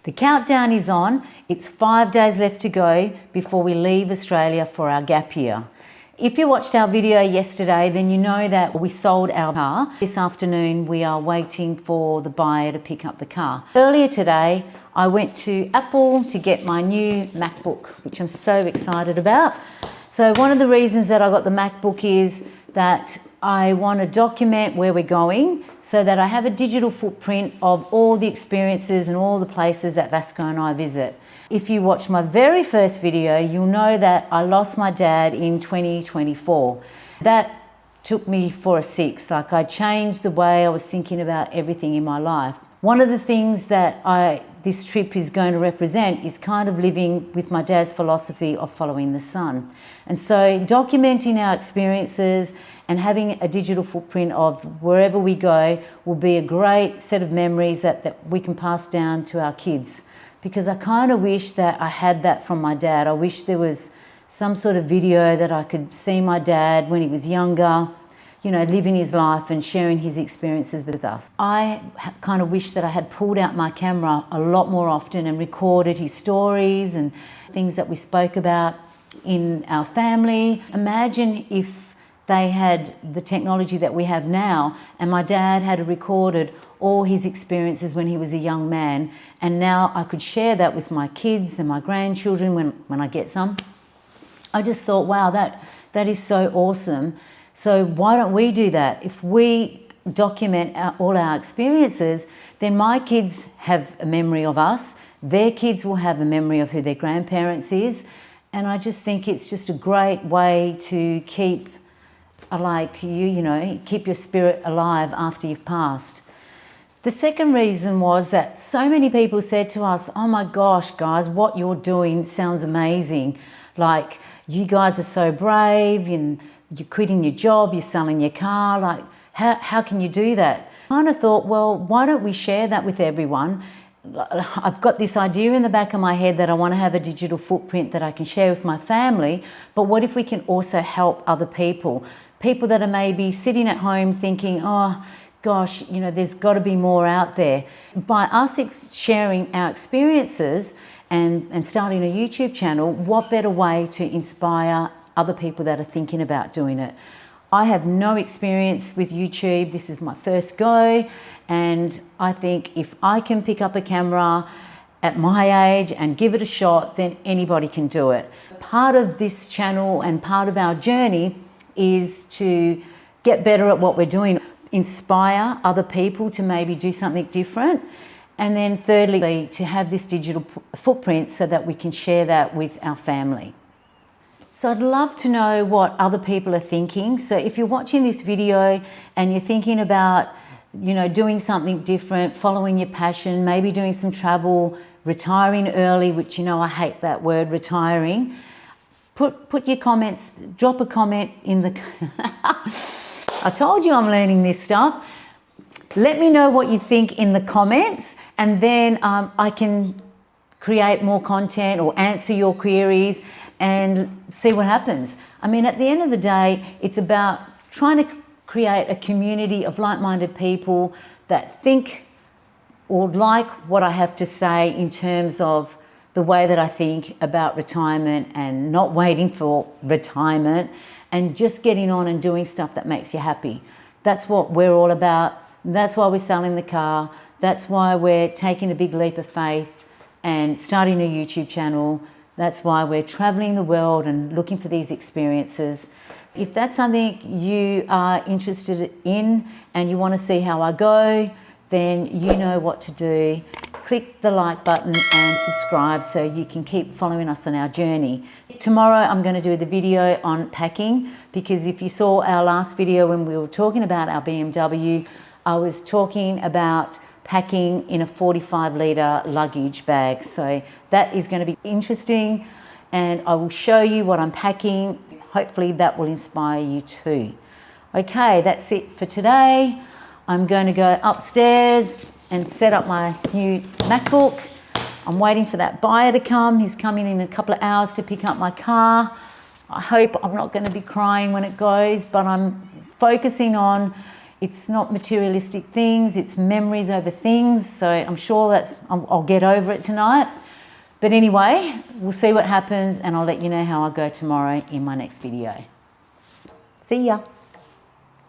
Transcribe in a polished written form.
The countdown is on. It's 5 days left to go before we leave Australia for our gap year. If you watched our video yesterday, then you know that we sold our car. This afternoon, we are waiting for the buyer to pick up the car. Earlier today, I went to Apple to get my new MacBook, which I'm so excited about. So one of the reasons that I got the MacBook is that I want to document where we're going so that I have a digital footprint of all the experiences and all the places that Vasco and I visit. If you watched my very first video, you'll know that I lost my dad in 2024. That took me for a six. Like, I changed the way I was thinking about everything in my life. One of the things that this trip is going to represent is kind of living with my dad's philosophy of following the sun. And so documenting our experiences and having a digital footprint of wherever we go will be a great set of memories that we can pass down to our kids. Because I kind of wish that I had that from my dad. I wish there was some sort of video that I could see my dad when he was younger, you know, living his life and sharing his experiences with us. I kind of wish that I had pulled out my camera a lot more often and recorded his stories and things that we spoke about in our family. Imagine if they had the technology that we have now and my dad had recorded all his experiences when he was a young man, and now I could share that with my kids and my grandchildren when I get some. I just thought, wow, that is so awesome. So why don't we do that? If we document all our experiences, then my kids have a memory of us, their kids will have a memory of who their grandparents is, and I just think it's just a great way to keep keep your spirit alive after you've passed. The second reason was that so many people said to us, oh my gosh, guys, what you're doing sounds amazing. Like, you guys are so brave and you're quitting your job, you're selling your car. Like, how can you do that? I kind of thought, well, why don't we share that with everyone? I've got this idea in the back of my head that I want to have a digital footprint that I can share with my family, but what if we can also help other people? People that are maybe sitting at home thinking, oh gosh, you know, there's got to be more out there. By us sharing our experiences and starting a YouTube channel, what better way to inspire other people that are thinking about doing it? I have no experience with YouTube. This is my first go. And I think if I can pick up a camera at my age and give it a shot, then anybody can do it. Part of this channel and part of our journey is to get better at what we're doing, inspire other people to maybe do something different. And then thirdly, to have this digital footprint so that we can share that with our family. So I'd love to know what other people are thinking. So if you're watching this video and you're thinking about, you know, doing something different, following your passion, maybe doing some travel, retiring early, which, you know, I hate that word, retiring. Put your comments, drop a comment in the... I told you I'm learning this stuff. Let me know what you think in the comments, and then I can create more content or answer your queries and see what happens. I mean, at the end of the day, it's about trying to create a community of like-minded people that think or like what I have to say in terms of the way that I think about retirement and not waiting for retirement and just getting on and doing stuff that makes you happy. That's what we're all about. That's why we're selling the car. That's why we're taking a big leap of faith and starting a YouTube channel. That's why we're traveling the world and looking for these experiences. If that's something you are interested in and you want to see how I go, then you know what to do. Click the like button and subscribe so you can keep following us on our journey. Tomorrow I'm going to do the video on packing, because if you saw our last video when we were talking about our BMW, I was talking about packing in a 45-litre luggage bag. So that is going to be interesting, and I will show you what I'm packing. Hopefully that will inspire you too. Okay, that's it for today. I'm going to go upstairs and set up my new MacBook. I'm waiting for that buyer to come. He's coming in a couple of hours to pick up my car. I hope I'm not going to be crying when it goes, but I'm focusing on, It's not materialistic things, it's memories over things. So I'm sure I'll get over it tonight. But anyway, we'll see what happens, and I'll let you know how I go tomorrow in my next video. See ya.